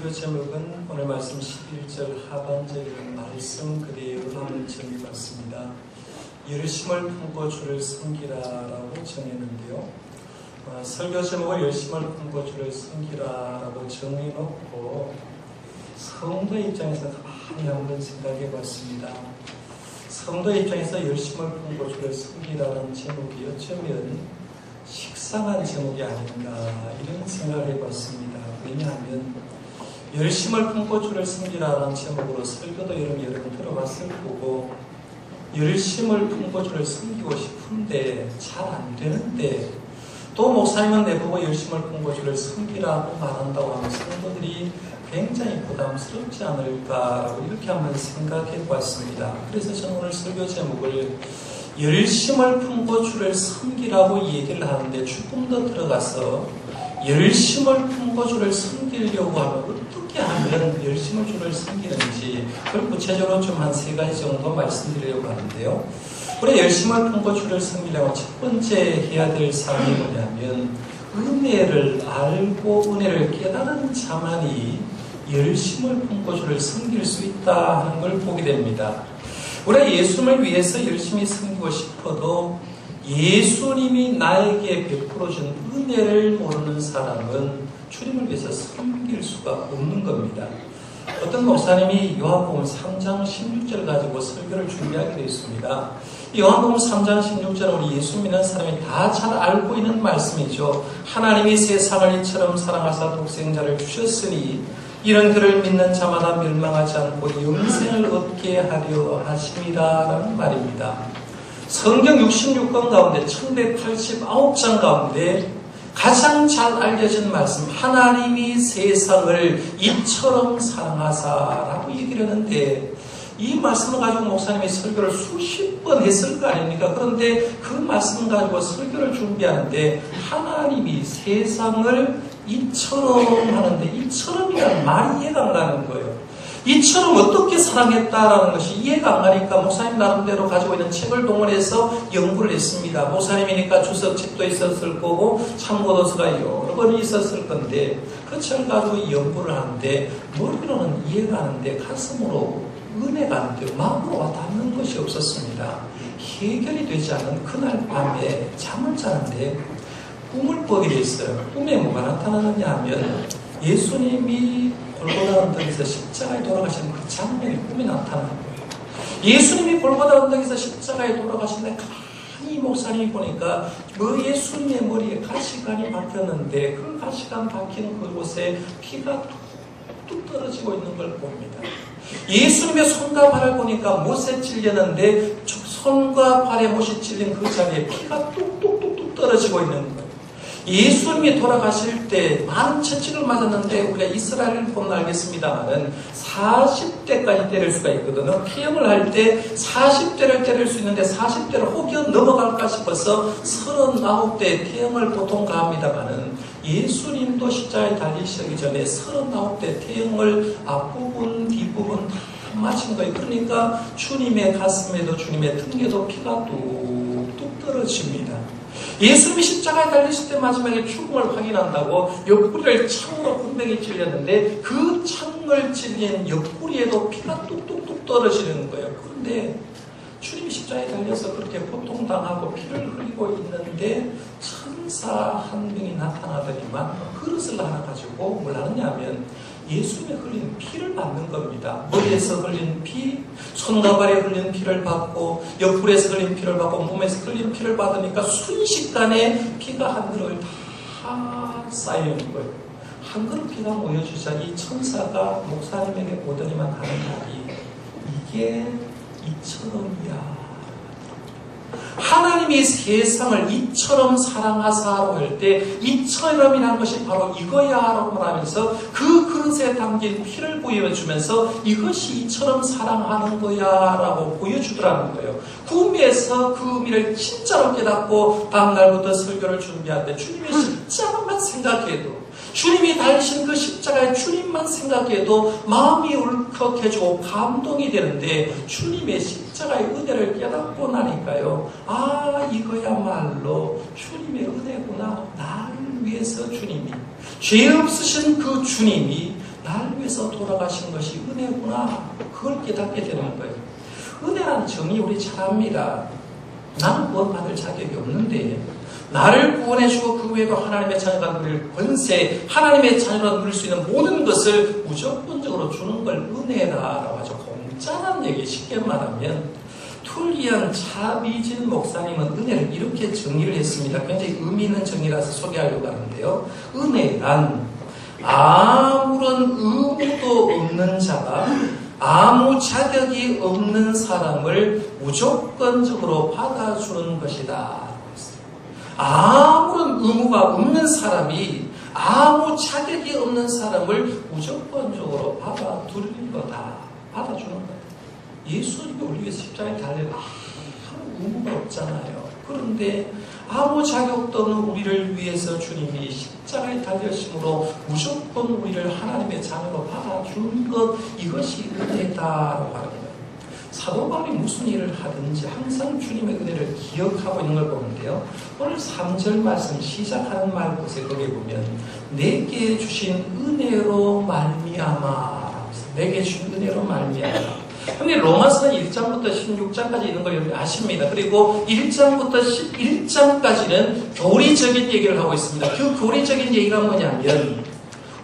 설교 제목은 오늘 말씀 11절 하반절의 말씀 그대로 한번 정해봤습니다. 열심을 품고 주를 섬기라라고 정했는데요. 설교 제목을 열심을 품고 주를 섬기라라고 정해놓고 성도 입장에서 가만히 한번 생각해봤습니다. 성도 입장에서 열심을 품고 주를 섬기라는 제목이 어쩌면 식상한 제목이 아닌가 이런 생각을 해봤습니다. 왜냐하면 열심을 품고 주를 섬기라는 제목으로 설교도 여러 들어봤을 거고 열심을 품고 주를 섬기고 싶은데 잘 안 되는데 또 목사님은 내보고 열심을 품고 주를 섬기라고 말한다고 하면 성도들이 굉장히 부담스럽지 않을까라고 이렇게 한번 생각해 봤습니다. 그래서 저는 오늘 설교 제목을 열심을 품고 주를 섬기라고 얘기를 하는데 조금 더 들어가서 열심을 품고 주를 섬기려고 하면 어떻게 하면 열심을 주를 섬기는지 그걸 구체적으로 좀 한 3가지 정도 말씀드리려고 하는데요. 우리 열심을 품고 주를 섬기려면 첫 번째 해야 될 사항이 뭐냐면 은혜를 알고 은혜를 깨달은 자만이 열심을 품고 주를 섬길 수 있다 하는 걸 보게 됩니다. 우리가 예수님을 위해서 열심히 섬기고 싶어도 예수님이 나에게 베풀어 준 은혜를 모르는 사람은 주님을 위해서 섬길 수가 없는 겁니다. 어떤 목사님이 요한복음 3장 16절을 가지고 설교를 준비하게 되어 있습니다. 요한복음 3장 16절은 우리 예수 믿는 사람이 다 잘 알고 있는 말씀이죠. 하나님이 세상을 이처럼 사랑하사 독생자를 주셨으니 이런 그를 믿는 자마다 멸망하지 않고 영생을 얻게 하려 하심이라라는 말입니다. 성경 66권 가운데 1189장 가운데 가장 잘 알려진 말씀 하나님이 세상을 이처럼 사랑하사라고 얘기를 하는데 이 말씀을 가지고 목사님이 설교를 수십 번 했을 거 아닙니까? 그런데 그 말씀 가지고 설교를 준비하는데 하나님이 세상을 이처럼 하는데 이처럼이라는 말이 이해가 안 가는 거예요. 이처럼 어떻게 사랑했다라는 것이 이해가 안 가니까 목사님 나름대로 가지고 있는 책을 동원해서 연구를 했습니다. 목사님이니까 주석책도 있었을 거고 참고도서가 여러 번이 있었을 건데 그 책을 가지고 연구를 하는데 머리로는 이해가 하는데 가슴으로 은혜가 안 되고 마음으로 와닿는 것이 없었습니다. 해결이 되지 않은 그날 밤에 잠을 자는데 꿈을 보게 됐어요. 꿈에 뭐가 나타나느냐 하면 예수님이 골고다 언덕에서 십자가에 돌아가시는 그 장면이 꿈에 나타나는 거예요. 예수님이 골고다 언덕에서 십자가에 돌아가시는데 가만히 목사님이 보니까 예수님의 머리에 가시관이 박혔는데 그 가시관 박힌 그곳에 피가 뚝뚝 떨어지고 있는 걸 봅니다. 예수님의 손과 발을 보니까 못에 찔렸는데 손과 발에 못이 찔린 그 자리에 피가 뚝뚝뚝뚝 떨어지고 있는 거예요. 예수님이 돌아가실 때 많은 채찍을 맞았는데 우리가 이스라엘을 보면 알겠습니다만은 40대까지 때릴 수가 있거든요. 피임을 할 때 40대를 때릴 수 있는데 40대를 혹여 넘어갈까 싶어서 39대 태형을 보통 가합니다만은 예수님도 십자가에 달리시기 전에 39대 태형을 앞부분 뒷부분 다 맞은 거예요. 그러니까 주님의 가슴에도 주님의 등에도 피가 뚝뚝 떨어집니다. 예수님이 십자가에 달리실 때 마지막에 죽음을 확인한다고 옆구리를 창으로 군뱅이 찔렸는데 그 창을 찔린 옆구리에도 피가 뚝뚝뚝 떨어지는 거예요. 그런데 주님이 십자가에 달려서 그렇게 고통당하고 피를 흘리고 있는데 천사 한 명이 나타나더니만 그릇을 하나 가지고 뭘 하느냐 하면 예수님이 흘린 피를 받는 겁니다. 머리에서 흘린 피, 손과 발에 흘린 피를 받고 옆구리에서 흘린 피를 받고 몸에서 흘린 피를 받으니까 순식간에 피가 한 그릇 다 쌓이는 거예요. 한 그릇 피가 모여주자 이 천사가 목사님에게 오더니만 하는 말이 이게 이처럼이야. 하나님이 세상을 이처럼 사랑하사라고 할 때 이처럼이라는 것이 바로 이거야 라고 말하면서 그 그릇에 담긴 피를 보여주면서 이것이 이처럼 사랑하는 거야 라고 보여주더라는 거예요. 꿈에서 그 의미를 진짜로 깨닫고 다음날부터 설교를 준비하는데 주님의 십자가만 생각해도 주님이 달리신 그 십자가의 주님만 생각해도 마음이 울컥해지고 감동이 되는데 주님의 십자가의 은혜를 깨닫고 나니까요. 아, 이거야말로 주님의 은혜구나. 나를 위해서 주님이 죄 없으신 그 주님이 나를 위해서 돌아가신 것이 은혜구나. 그걸 깨닫게 되는 거예요. 은혜란 정의 우리 잘 압니다. 나는 구원받을 자격이 없는데 나를 구원해주고 그 외에도 하나님의 자녀가 누릴 권세, 하나님의 자녀가 누릴 수 있는 모든 것을 무조건적으로 주는 걸 은혜라고 하죠. 공짜란 얘기 쉽게 말하면 툴리안 차비진 목사님은 은혜를 이렇게 정의를 했습니다. 굉장히 의미 있는 정의라서 소개하려고 하는데요. 은혜란 아무런 의무도 없는 자가 아무 자격이 없는 사람을 무조건적으로 받아주는 것이다. 아무런 의무가 없는 사람이 아무 자격이 없는 사람을 무조건적으로 받아들이는 거다. 받아주는 거다. 예수님이 우리 위해서 십자가에 달려 아무 의무가 없잖아요. 그런데 아무 자격도 없는 우리를 위해서 주님이 십자가에 달려심으로 무조건 우리를 하나님의 자녀로 받아주는 것, 이것이 은혜다라고 하는 거예요. 사도 바울이 무슨 일을 하든지 항상 주님의 은혜를 기억하고 있는 걸 보는데요. 오늘 3절 말씀 시작하는 말 보세요. 거기에 보면 내게 주신 은혜로 말미암아, 내게 주신 은혜로 말미암아. 근데 로마서는 1장부터 16장까지 있는 걸 여러분 아십니다. 그리고 1장부터 11장까지는 교리적인 얘기를 하고 있습니다. 그 교리적인 얘기가 뭐냐면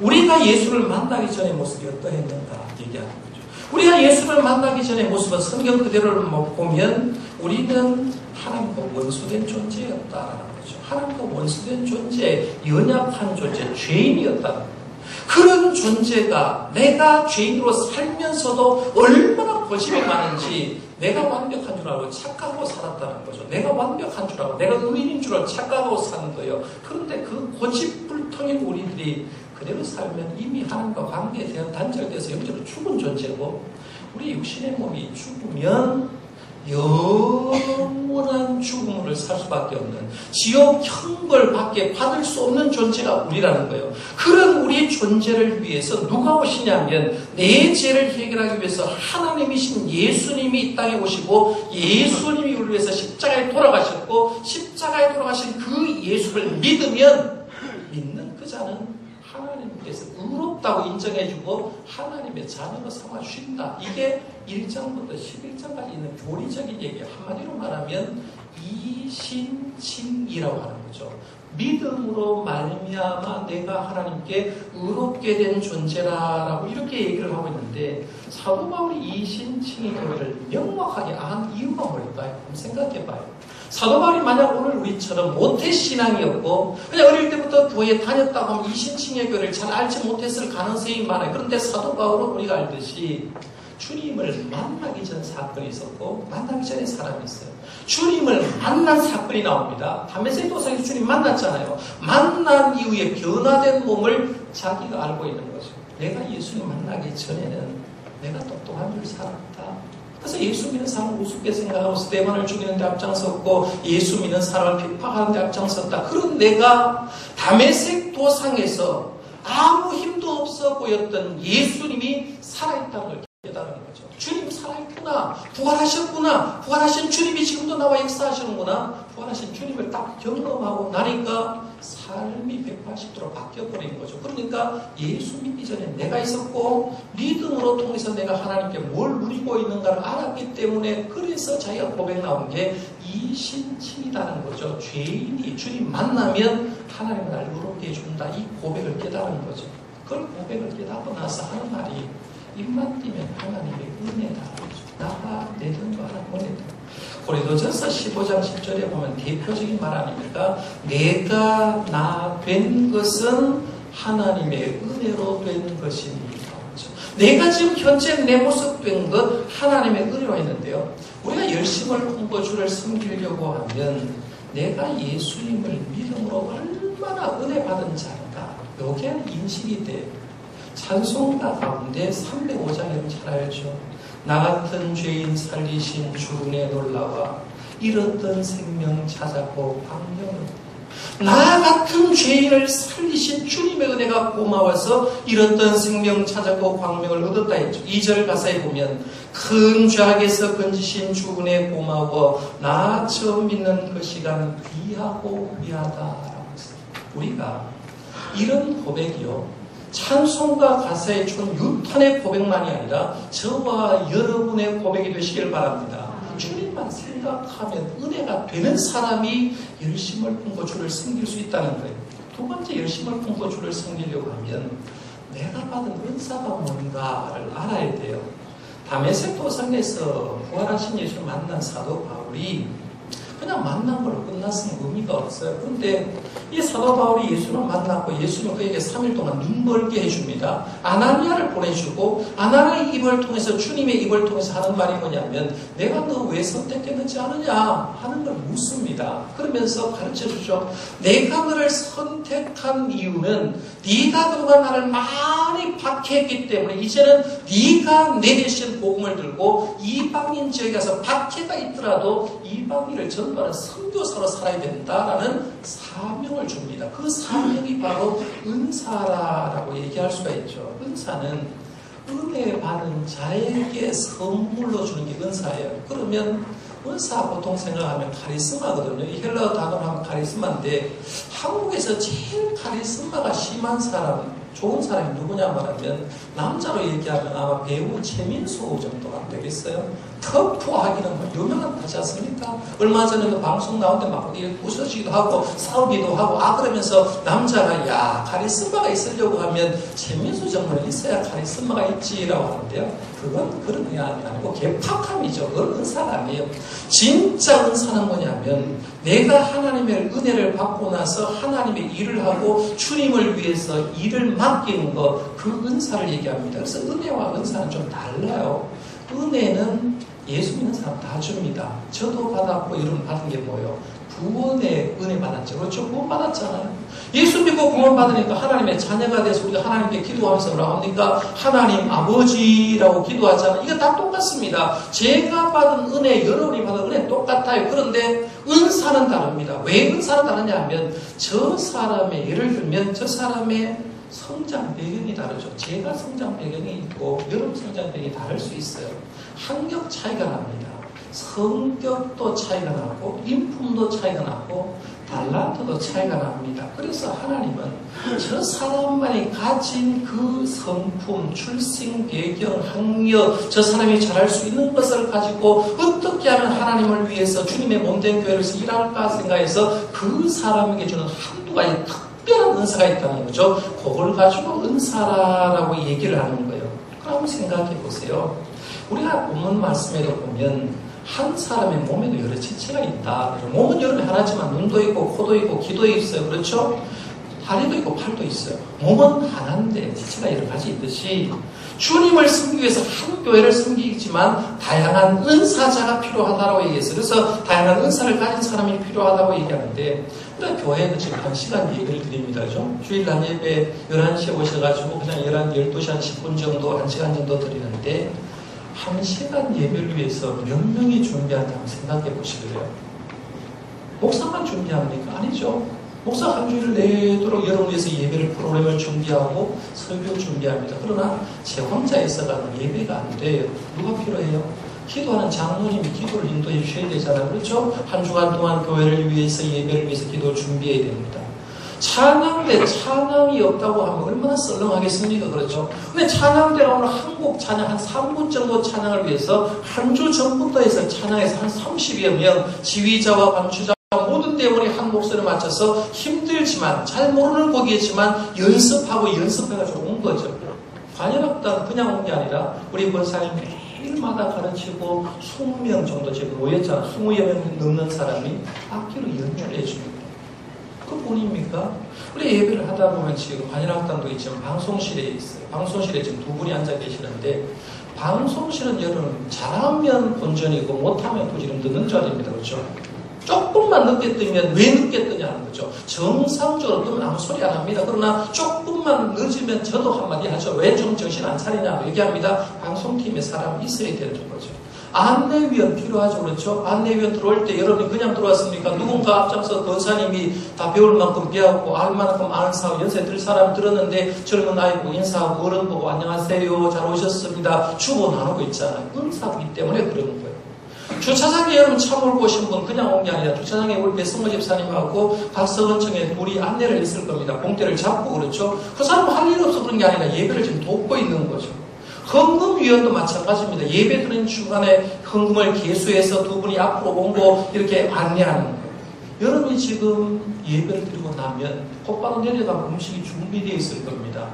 우리가 예수를 만나기 전의 모습이 어떠했는가 얘기하는 거죠. 우리가 예수를 만나기 전의 모습은 성경 그대로를 보면 우리는 하나님과 원수된 존재였다라는 거죠. 하나님과 원수된 존재, 연약한 존재, 죄인이었다는 거죠. 그런 존재가 내가 죄인으로 살면서도 얼마나 고집이 많은지 내가 완벽한 줄 알고 착각하고 살았다는 거죠. 내가 완벽한 줄 알고 내가 의인인 줄 알고 착각하고 사는 거예요. 그런데 그 고집불통인 우리들이 그대로 살면 이미 하나님과 관계에 대한 단절돼서 영적으로 죽은 존재고 우리 육신의 몸이 죽으면 영원한 죽음을 살 수밖에 없는 지옥 형벌밖에 받을 수 없는 존재가 우리라는 거예요. 그런 우리 존재를 위해서 누가 오시냐면 내 죄를 해결하기 위해서 하나님이신 예수님이 이 땅에 오시고 예수님이 우리를 위해서 십자가에 돌아가셨고 십자가에 돌아가신 그 예수를 믿으면 믿는 그 자는 하나님께서 의롭다고 인정해주고 하나님의 자녀로 삼아주신다. 이게 1장부터 11장까지 있는 교리적인 얘기예요. 한마디로 말하면 이신칭이라고 하는 거죠. 믿음으로 말미암아 내가 하나님께 의롭게 된 존재라라고 이렇게 얘기를 하고 있는데 사도 바울이 이신칭의 교회를 명확하게 안 이유가 뭘까요? 한번 생각해봐요. 사도 바울이 만약 오늘 우리처럼 모태신앙이었고 그냥 어릴 때부터 교회에 다녔다고 하면 이신칭의 교회를 잘 알지 못했을 가능성이 많아요. 그런데 사도 바울은 우리가 알듯이 주님을 만나기 전 사건이 있었고 만나기 전에 사람이 있어요. 주님을 만난 사건이 나옵니다. 담메색 도상에서 주님 만났잖아요. 만난 이후에 변화된 몸을 자기가 알고 있는 거죠. 내가 예수님 만나기 전에는 내가 똑똑한 줄 살았다. 그래서 예수 믿는 사람을 우습게 생각하고 스데반을 죽이는 데 앞장섰고 예수 믿는 사람을 핍박하는 데 앞장섰다. 그런 내가 담메색 도상에서 아무 힘도 없어 보였던 예수님이 살아있다는 걸 깨달은 거죠. 주님 살아있구나. 부활하셨구나. 부활하신 주님이 지금도 나와 역사하시는구나. 부활하신 주님을 딱 경험하고 나니까 삶이 180도로 바뀌어버린 거죠. 그러니까 예수 믿기 전에 내가 있었고 믿음으로 통해서 내가 하나님께 뭘 누리고 있는가를 알았기 때문에 그래서 자기가 고백 나온 게 이신칭이라는 거죠. 죄인이 주님 만나면 하나님은 나를 의롭게 해준다. 이 고백을 깨달은 거죠. 그걸 고백을 깨닫고 나서 하는 말이 입만 띄면 하나님의 은혜다. 나가 내던 거 하나님 은혜다. 고린도전서 15장 10절에 보면 대표적인 말 아닙니까? 내가 나 된 것은 하나님의 은혜로 된 것입니다. 내가 지금 현재 내 모습 된 것 하나님의 은혜로 했는데요. 우리가 열심을 홍보 주를 섬기려고 하면 내가 예수님을 믿음으로 얼마나 은혜 받은 자인가 여기에 인식이 돼요. 찬송가 가운데 305장에 잘 알죠. 나 같은 죄인 살리신 주 은혜 놀라와 잃었던 생명 찾았고 광명을 나 같은 죄인을 살리신 주님의 은혜가 고마워서 잃었던 생명 찾았고 광명을 얻었다 했죠. 2절 가사에 보면 큰 죄악에서 건지신 주 은혜 고마워 나 처음 믿는 그 시간 귀하고 귀하다라고 했어요. 우리가 이런 고백이요 찬송과 가사에 준 유탄의 고백만이 아니라 저와 여러분의 고백이 되시길 바랍니다. 주님만 생각하면 은혜가 되는 사람이 열심을 품고 주를 섬길 수 있다는 거예요. 두 번째, 열심을 품고 주를 섬기려고 하면 내가 받은 은사가 뭔가를 알아야 돼요. 다메섹 도상에서 부활하신 예수를 만난 사도 바울이 그냥 만난 걸로 끝났으면 의미가 없어요. 그런데 이 사도 바울이 예수를 만났고 예수는 그에게 3일 동안 눈 멀게 해줍니다. 아나니아를 보내주고 아나니아의 입을 통해서, 주님의 입을 통해서 하는 말이 뭐냐면 내가 너 왜 선택했는지 아느냐 하는 걸 묻습니다. 그러면서 가르쳐주죠. 내가 너를 선택한 이유는 네가 그동안 나를 많이 박해했기 때문에 이제는 네가 내 대신 복음을 들고 이방인 지역에 가서 박해가 있더라도 이방인을 전파하는 선교사로 살아야 된다라는 사명을 줍니다. 그 사명이 바로 은사라고 얘기할 수가 있죠. 은사는 은혜 받은 자에게 선물로 주는 게 은사예요. 그러면 은사 보통 생각하면 카리스마거든요. 이 헬라어 단어로 하면 카리스마인데 한국에서 제일 카리스마가 심한 사람, 좋은 사람이 누구냐 말하면 남자로 얘기하면 아마 배우 최민수 정도가 안 되겠어요. 터프하기는 뭐 유명하지 않습니까? 얼마 전에도 방송 나오는데 막 부서지기도 하고 싸우기도 하고 그러면서 남자가 야 카리스마가 있으려고 하면 최민수 정도는 있어야 카리스마가 있지라고 하는데요. 그건 그런 게 아니고 개팍함이죠. 그건 은사가 아니에요. 진짜 은사는 뭐냐면 내가 하나님의 은혜를 받고 나서 하나님의 일을 하고 주님을 위해서 일을 맡기는 것, 그 은사를 얘기합니다. 그래서 은혜와 은사는 좀 달라요. 은혜는 예수 믿는 사람 다 줍니다. 저도 받았고 여러분 받은 게 뭐예요? 구원의 은혜 받았죠. 그렇죠? 구원 받았잖아요. 예수 믿고 구원 받으니까 하나님의 자녀가 돼서 우리가 하나님께 기도하면서 뭐라고 합니까? 하나님 아버지라고 기도하잖아요. 이거 다 똑같습니다. 제가 받은 은혜, 여러분이 받은 은혜 똑같아요. 그런데 은사는 다릅니다. 왜 은사는 다르냐 하면 저 사람의, 예를 들면 저 사람의 성장 배경이 다르죠. 제가 성장 배경이 있고 여러분 성장 배경이 다를 수 있어요. 학력 차이가 납니다. 성격도 차이가 나고 인품도 차이가 나고 달란트도 차이가 납니다. 그래서 하나님은 저 사람만이 가진 그 성품, 출생 배경, 학력, 저 사람이 잘할 수 있는 것을 가지고 어떻게 하면 하나님을 위해서 주님의 몸된 교회에서 일할까 생각해서 그 사람에게 주는 한두 가지 특별한 은사가 있다는 거죠. 그걸 가지고 은사라고 얘기를 하는 거예요. 그럼 생각해 보세요. 우리가 본문 말씀에도 보면 한 사람의 몸에도 여러 지체가 있다. 몸은 여러분 하나지만 눈도 있고 코도 있고 귀도 있어요. 그렇죠? 다리도 있고 팔도 있어요. 몸은 하나인데 지체가 여러 가지 있듯이 주님을 섬기기 위해서 한 교회를 섬기지만 다양한 은사자가 필요하다고 얘기했어요. 그래서 다양한 은사를 가진 사람이 필요하다고 얘기하는데 우리 교회는 지금 1시간 예배를 드립니다. 그죠? 주일 날 예배 11시에 오셔가지고 그냥 12시 한 10분 정도 1시간 정도 드리는데 1시간 예배를 위해서 몇 명이 준비하는지 한번 생각해 보시고요. 목사만 준비합니까? 아니죠. 목사 한 주일 내도록 여러분 위해서 예배를 프로그램을 준비하고 설교 준비합니다. 그러나 제 혼자 있어가는 예배가 안 돼요. 누가 필요해요? 기도하는 장로님이 기도를 인도해 주셔야 되잖아요. 그렇죠? 한 주간 동안 교회를 위해서 예배를 위해서 기도를 준비해야 됩니다. 찬양대 찬양이 없다고 하면 얼마나 썰렁하겠습니까? 그렇죠? 근데 찬양대가 오늘 한국 찬양 한 3분 정도 찬양을 위해서 한 주 전부터 해서 찬양에서 한 30여 명 지휘자와 반주자 모든 대원이 한 목소리를 맞춰서 힘들지만 잘 모르는 곡이지만 연습해가지고 온 거죠. 관현악단 그냥 온 게 아니라 우리 권사님 매일마다 가르치고 20명 정도 지금 모였잖아. 20여 명 넘는 사람이 악기로 연주를 해줍니다. 그뿐입니까? 우리 예배를 하다 보면 지금 관현악단도 있지만 방송실에 있어요. 방송실에 지금 두 분이 앉아 계시는데 방송실은 여러분 잘하면 본전이고 못하면 부지름 듣는 자리입니다. 그렇죠? 조금만 늦게 뜨면 왜 늦게 뜨냐는 거죠. 정상적으로 뜨면 아무 소리 안 합니다. 그러나 조금만 늦으면 저도 한마디 하죠. 왜 좀 정신 안 차리냐고 얘기합니다. 방송팀에 사람이 있어야 되는 거죠. 안내위원 필요하죠. 그렇죠? 안내위원 들어올 때 여러분이 그냥 들어왔습니까? 누군가 앞장서 권사님이 다 배울 만큼 배웠고 알 만큼 아는 사람, 연세 들 사람 들었는데 젊은 아이 보고 인사하고 어른 보고 안녕하세요. 잘 오셨습니다. 주고 나누고 있잖아요. 은사이기 때문에 그러는 거예요. 주차장에 여러분 차 몰고 오신 분 그냥 온 게 아니라 주차장에 우리 배성모 집사님하고 박서원청에 둘이 안내를 했을 겁니다. 공대를 잡고 그렇죠. 그 사람은 할 일 없어 그런 게 아니라 예배를 지금 돕고 있는 거죠. 헌금위원도 마찬가지입니다. 예배 드리는 중간에 헌금을 계수해서 두 분이 앞으로 오고 이렇게 안내하는 거예요. 여러분이 지금 예배를 드리고 나면 곧바로 내려가면 음식이 준비되어 있을 겁니다.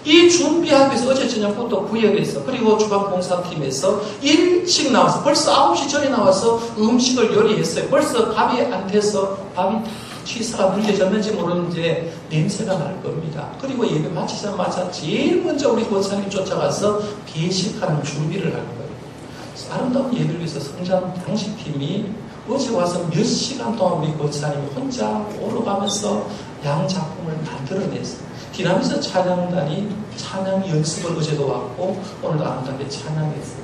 이 준비하기 위해서 어제 저녁부터 구역에서 그리고 주방봉사팀에서 일찍 나와서 벌써 9시 전에 나와서 음식을 요리했어요. 벌써 밥이 안 돼서 밥이 다 취사가 눌려졌는지 모르는데 냄새가 날 겁니다. 그리고 예배 마치자마자 제일 먼저 우리 권사님 쫓아가서 배식하는 준비를 할 거예요. 아름다운 예배를 위해서 성장 당식팀이 어제 와서 몇 시간 동안 우리 권사님이 혼자 오러가면서 양작품을 만들어냈어요. 디나미스 찬양단이 찬양 연습을 어제도 왔고 오늘도 아름답게 찬양했어요.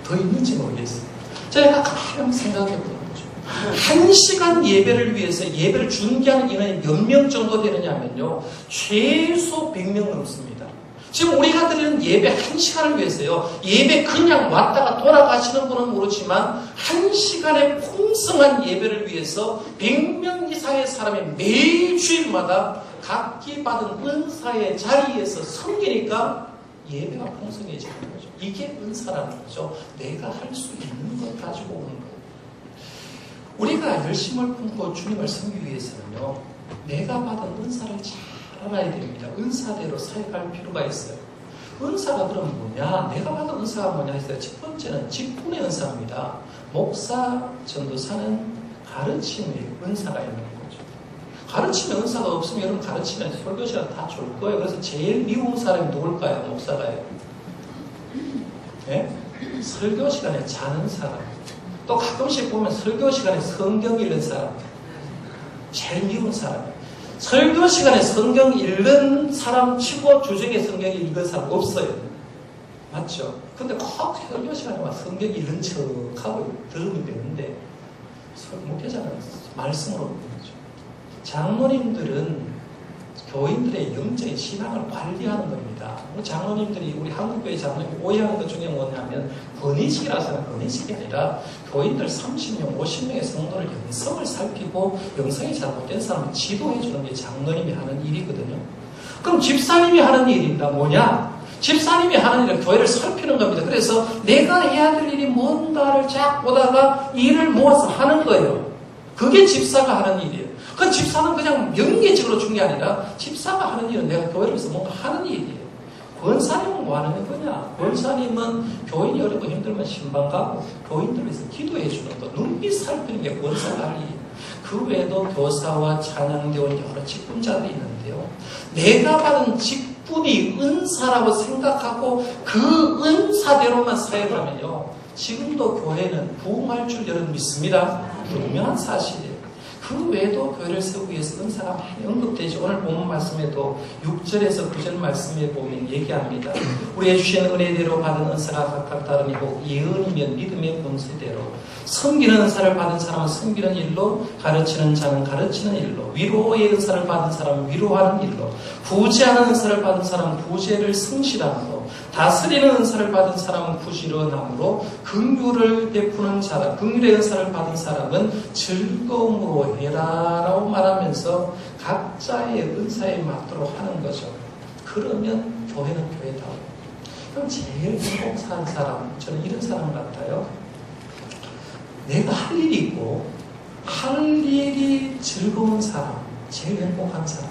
더 있는지 모르겠어요. 제가 가끔 생각해보는 거죠. 1시간 예배를 위해서 예배를 준비하는 인원이 몇 명 정도 되느냐면요. 최소 100명 넘습니다. 지금 우리가 드리는 예배 1시간을 위해서요. 예배 그냥 왔다가 돌아가시는 분은 모르지만 1시간의 풍성한 예배를 위해서 100명 이상의 사람이 매일 주일마다 각기 받은 은사의 자리에서 섬기니까 예배가 풍성해지는 거죠. 이게 은사라는 거죠. 내가 할 수 있는 것 가지고 오는 거예요. 우리가 열심을 품고 주님을 섬기기 위해서는요. 내가 받은 은사를 잘 알아야 됩니다. 은사대로 사역할 필요가 있어요. 은사가 그럼 뭐냐? 내가 받은 은사가 뭐냐 했어요. 첫 번째는 직분의 은사입니다. 목사, 전도사는 가르침의 은사가 있는 거죠. 가르치면 은사가 없으면 여러분 가르치면 설교 시간 다 줄 거예요. 그래서 제일 미운 사람이 누굴까요? 목사가요. 네? 설교 시간에 자는 사람. 또 가끔씩 보면 설교 시간에 성경 읽는 사람. 제일 미운 사람. 설교 시간에 성경 읽는 사람 치고 주중에 성경 읽는 사람 없어요. 맞죠? 근데 꼭 설교 시간에 와 성경 읽는 척하고 들으면 되는데 목회자는 말씀으로 보죠. 장로님들은 교인들의 영적인 신앙을 관리하는 겁니다. 우리 장로님들이 우리 한국교회 장로님 오해하는 것 중에 뭐냐면 권위직이라서는 권위직이 아니라 교인들 30명, 50명의 성도를 영성을 살피고 영성이 잘못된 사람을 지도해 주는 게 장로님이 하는 일이거든요. 그럼 집사님이 하는 일입니다. 뭐냐? 집사님이 하는 일은 교회를 살피는 겁니다. 그래서 내가 해야 될 일이 뭔가를 쫙 보다가 일을 모아서 하는 거예요. 그게 집사가 하는 일이에요. 그 집사는 그냥 명예직으로 준 게 아니라 집사가 하는 일은 내가 교회를 위해서 뭔가 하는 일이에요. 권사님은 뭐 하는 거냐? 권사님은 교인이 어렵고 힘들면 신방 가고 교인들 위해서 기도해 주는 거, 눈빛 살피는 게 권사가 할 일이에요. 그 외에도 교사와 찬양대원 여러 직분자들이 있는데요. 내가 받은 직분이 은사라고 생각하고 그 은사대로만 사역을 하면요. 지금도 교회는 부흥할 줄 여러분 믿습니다. 분명한 사실이에요. 그 외에도 교회를 세우기 위해서 은사가 많이 언급되죠. 오늘 본문 말씀에도 6절에서 9절 말씀에 보면 얘기합니다. 우리의 주신 은혜대로 받은 은사가 각각 다르니고 예언이면 믿음의 본세대로 섬기는 은사를 받은 사람은 섬기는 일로 가르치는 자는 가르치는 일로 위로의 은사를 받은 사람은 위로하는 일로 구제하는 은사를 받은 사람은 구제를 성실함으로 다스리는 은사를 받은 사람은 부지런함으로 긍휼을 베푸는 자라 긍휼의 은사를 받은 사람은 즐거움으로 해라라고 말하면서 각자의 은사에 맞도록 하는 거죠. 그러면 교회는 교회다. 그럼 제일 행복한 사람, 저는 이런 사람 같아요. 내가 할 일이 있고 할 일이 즐거운 사람, 제일 행복한 사람.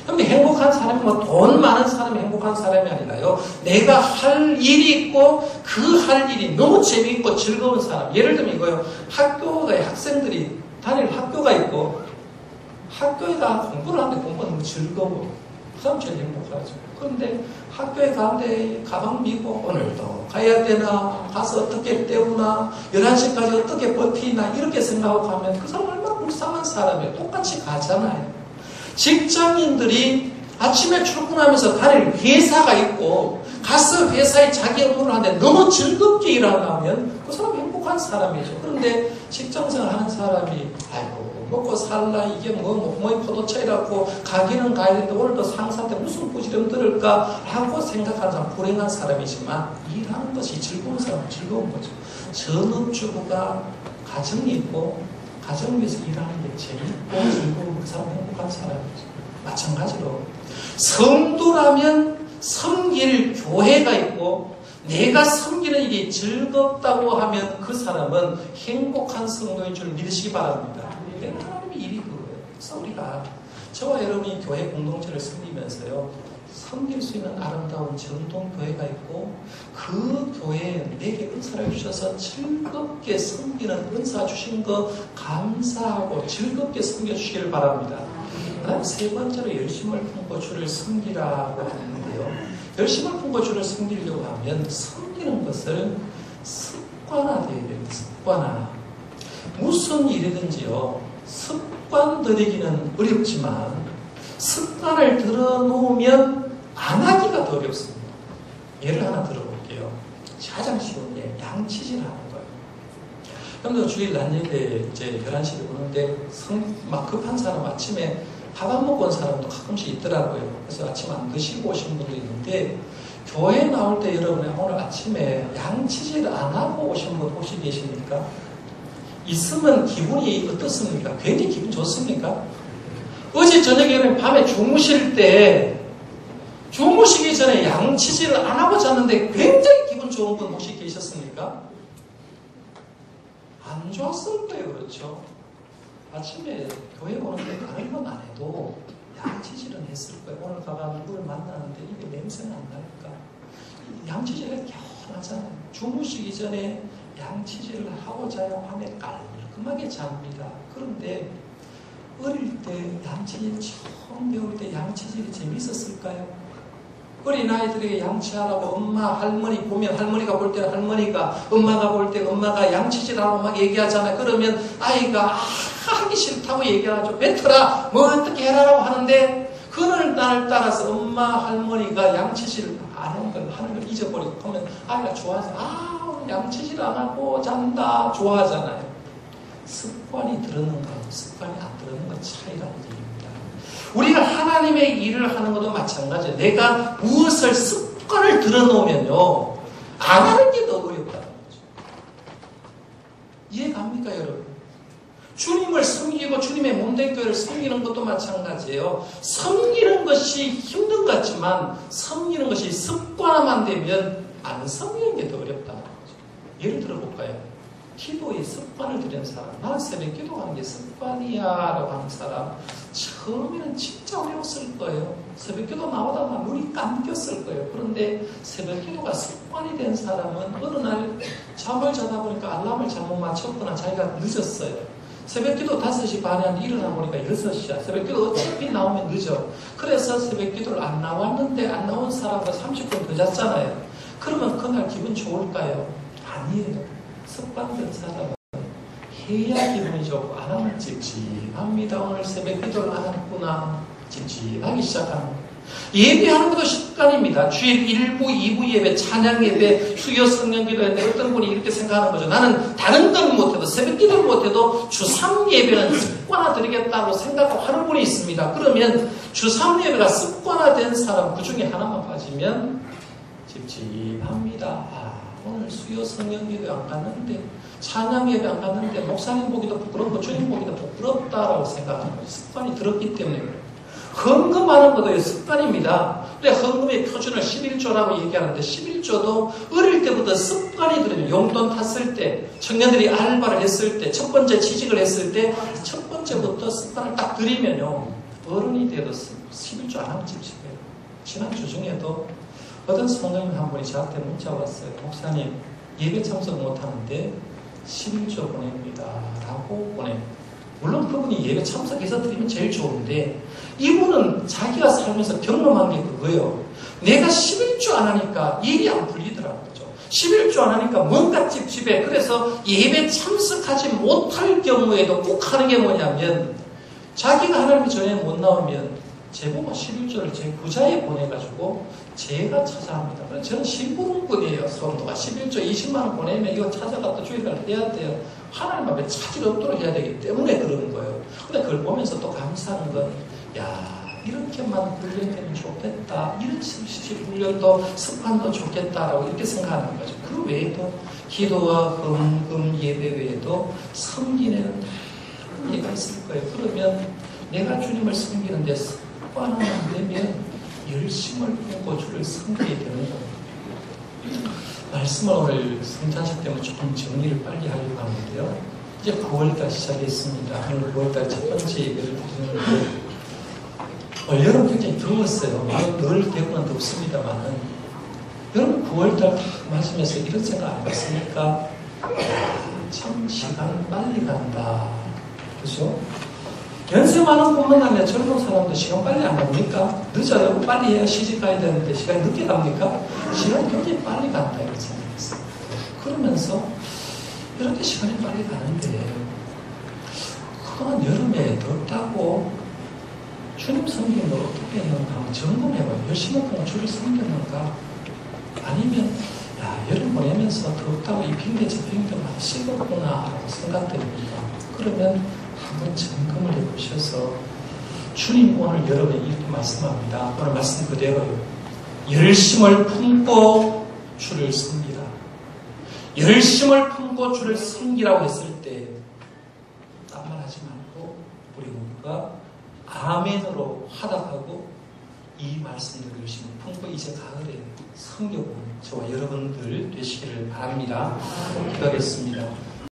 근데 행복한 사람이 뭐 돈 많은 사람이 행복한 사람이 아니라요. 내가 할 일이 있고 그 할 일이 너무 재미있고 즐거운 사람. 예를 들면 이거요. 학교에 학생들이 다닐 학교가 있고 학교에다 공부를 하는데 공부가 너무 즐거워. 그 사람 제일 행복하죠. 그런데 학교에 가는데 가방 미고 오늘도 가야 되나 가서 어떻게 때우나 11시까지 어떻게 버티나 이렇게 생각하고 가면 그 사람 얼마나 불쌍한 사람이에요. 똑같이 가잖아요. 직장인들이 아침에 출근하면서 다닐 회사가 있고 가서 회사에 자기 업무를 하는데 너무 즐겁게 일하면 그 사람이 행복한 사람이죠. 그런데 직장생활 하는 사람이 아이고 먹고 살라, 이게 뭐 포도차이라고 가기는 가야 되는데 오늘도 상사한테 무슨 부지런 들을까 하고 생각하는 사람, 불행한 사람이지만 일하는 것이 즐거운 사람은 즐거운 거죠. 전업주부가 가정이 있고 가정 위해서 일하는 게 재밌고 즐거운 그 사람 행복한 사람이죠. 마찬가지로 성도라면 섬길 교회가 있고 내가 섬기는 일이 즐겁다고 하면 그 사람은 행복한 성도인 줄 믿으시기 바랍니다. 하나님의 일이 그거예요. 그래서 우리가 저와 여러분이 교회 공동체를 섬기면서요, 섬길 수 있는 아름다운 전통교회가 있고 그 교회에 내게 은사를 주셔서 즐겁게 섬기는 은사 주신 거 감사하고 즐겁게 섬겨주시기를 바랍니다. 그다음 세 번째로 열심을 품고 주를 섬기라고 하는데요, 열심을 품고 주를 섬기려고 하면 섬기는 것을 습관화되어야 됩니다. 습관화. 무슨 일이든지요, 습관 들이기는 어렵지만 습관을 들어놓으면 안 하기가 더 어렵습니다. 예를 하나 들어볼게요. 가장 쉬운 예, 양치질 하는 거예요. 여러분들 주일 낮 예배 이제 11시에 오는데 막 급한 사람 아침에 밥 안 먹고 온 사람도 가끔씩 있더라고요. 그래서 아침 안 드시고 오신 분도 있는데 교회 나올 때 여러분 오늘 아침에 양치질 안 하고 오신 분 혹시 계십니까? 있으면 기분이 어떻습니까? 괜히 기분 좋습니까? 어제 저녁에 여러분 밤에 주무실 때 주무시기 전에 양치질을 안 하고 잤는데 굉장히 기분 좋은 분 혹시 계셨습니까? 안 좋았을 거예요. 그렇죠? 아침에 교회 오는데 다른 건 안 해도 양치질은 했을 거예요. 오늘 가가 누구를 만나는데 이게 냄새는 안 날까? 양치질은 개운하잖아요. 주무시기 전에 양치질을 하고 자야 밤에 깔끔하게 잡니다. 그런데 어릴 때 양치질 처음 배울 때 양치질이 재밌었을까요? 어린아이들에게 양치하라고 엄마, 할머니 보면 할머니가 볼 때는 할머니가, 엄마가 볼 때 엄마가 양치질하라고 막 얘기하잖아요. 그러면 아이가 하기 싫다고 얘기하죠. 뱉어라, 뭐 어떻게 해라라고 하는데 그날 따라서 엄마, 할머니가 양치질 안 하는 걸 잊어버리고 하면 아이가 좋아하죠. 오늘 양치질 안 하고 잔다 좋아하잖아요. 습관이 들어는 거, 습관이 안 들어는 거 차이라는 얘기입니다. 우리가 하나님의 일을 하는 것도 마찬가지예요. 내가 무엇을 습관을 들어놓으면요, 안 하는 게 더 어렵다는 거죠. 이해갑니까, 여러분? 주님을 섬기고 주님의 몸된 교회를 섬기는 것도 마찬가지예요. 섬기는 것이 힘든 것 같지만 섬기는 것이 습관화만 되면 안 섬기는 게 더 어렵다는 거죠. 예를 들어볼까요? 기도의 습관을 들인 사람, 나는 새벽 기도하는 게 습관이야 라고 하는 사람, 처음에는 진짜 어려웠을 거예요. 새벽 기도 나오다가 눈이 감겼을 거예요. 그런데 새벽 기도가 습관이 된 사람은 어느 날 잠을 자다 보니까 알람을 잘못 맞췄거나 자기가 늦었어요. 새벽 기도 5시 반에 한 일어나 보니까 6시야. 새벽 기도 어차피 나오면 늦어. 그래서 새벽 기도를 안 나왔는데 안 나온 사람과 30분 더 잤잖아요. 그러면 그날 기분 좋을까요? 아니에요. 습관된 사람은 해야 기분이 좋고 안 하면 찝찝합니다. 오늘 새벽 기도를 안 했구나. 찝찝하기 시작하는 거예요. 예배하는 것도 습관입니다. 주일 1부, 2부 예배, 찬양 예배, 수요 성령 기도인데 어떤 분이 이렇게 생각하는 거죠. 나는 다른 건 못해도 새벽 기도를 못해도 주 3 예배는 습관화드리겠다고 생각하고 하는 분이 있습니다. 그러면 주 3 예배가 습관화된 사람 그 중에 하나만 빠지면 찝찝합니다. 오늘 수요 성령 기도 안 갔는데 찬양 예배 안 갔는데 목사님 보기도 부끄럽고 주님 보기도 부끄럽다라고 생각하는 거죠. 습관이 들었기 때문에 그래요. 헌금하는 것도 습관입니다. 근데 헌금의 표준을 11조라고 얘기하는데 11조도 어릴 때부터 습관이 들어요. 용돈 탔을 때, 청년들이 알바를 했을 때, 첫 번째 취직을 했을 때 첫 번째부터 습관을 딱 들이면요, 어른이 돼도 11조 안 하면 찝찝해요. 지난주 중에도 어떤 성도님 한 분이 저한테 문자 왔어요. 목사님, 예배 참석 못하는데 11조 보냅니다 라고 보내요. 물론 그분이 예배 참석해서 드리면 제일 좋은데 이분은 자기가 살면서 경험한 게 그거예요. 내가 11조 안 하니까 일이 안 풀리더라고요. 11조 안 하니까 뭔가 찝찝해. 그래서 예배 참석하지 못할 경우에도 꼭 하는 게 뭐냐면 자기가 하나님의 전에 못 나오면 제보가 11조를 제 부자에 보내가지고 제가 찾아합니다. 그래서 저는 심부름꾼이에요. 성도가 11조 20만 원 보내면 이거 찾아갔다 주일날 해야 돼요. 하나님 앞에 차질 없도록 해야 되기 때문에 그러는 거예요. 근데 그걸 보면서 또 감사하는 건, 야, 이렇게만 훈련되면 좋겠다. 이런 식의 훈련도 습관도 좋겠다라고 이렇게 생각하는 거죠. 그 외에도 기도와 헌금 예배 외에도 섬기는 예가 있을 거예요. 그러면 내가 주님을 섬기는데 습관을 만들면 열심을 품고 주를 섬기게 되는 거예요. 말씀을 오늘 성찬식 때문에 조금 정리를 빨리 하려고 하는데요. 이제 9월달 시작했습니다. 오늘 9월달 첫 번째 예배를 드리는데 여름 굉장히 더웠어요. 늘 대구는 덥습니다만 여러분 9월달 맞으면서 이런 생각 안 했습니까? 참 시간 빨리 간다. 그죠? 연세 많은 뿐만 아니라 젊은 사람도 시간 빨리 안 갑니까? 늦어요? 빨리 해야 시집 가야 되는데 시간이 늦게 갑니까? 시간이 굉장히 빨리 간다 이런 생각했어요. 그러면서 이렇게 시간이 빨리 가는데 그동안 여름에 덥다고 주님 섬기는 걸 어떻게 했는가 한번 점검해봐요. 열심히 하고 주를 섬겼는가? 아니면 야 여름 보내면서 덥다고 이 빙대 저 빙대 많이 식었구나 라고 생각됩니까? 그러면 한번 점검을 해보셔서 주님 오늘 여러분에 이렇게 말씀합니다. 오늘 말씀 그대로요. 열심을 품고 주를 섬기라. 열심을 품고 주를 섬기라고 했을 때 딴 말 하지 말고 우리 모두가 아멘으로 화답하고 이 말씀을 열심히 품고 이제 가을에 섬겨보는 저와 여러분들 되시기를 바랍니다. 기도하겠습니다.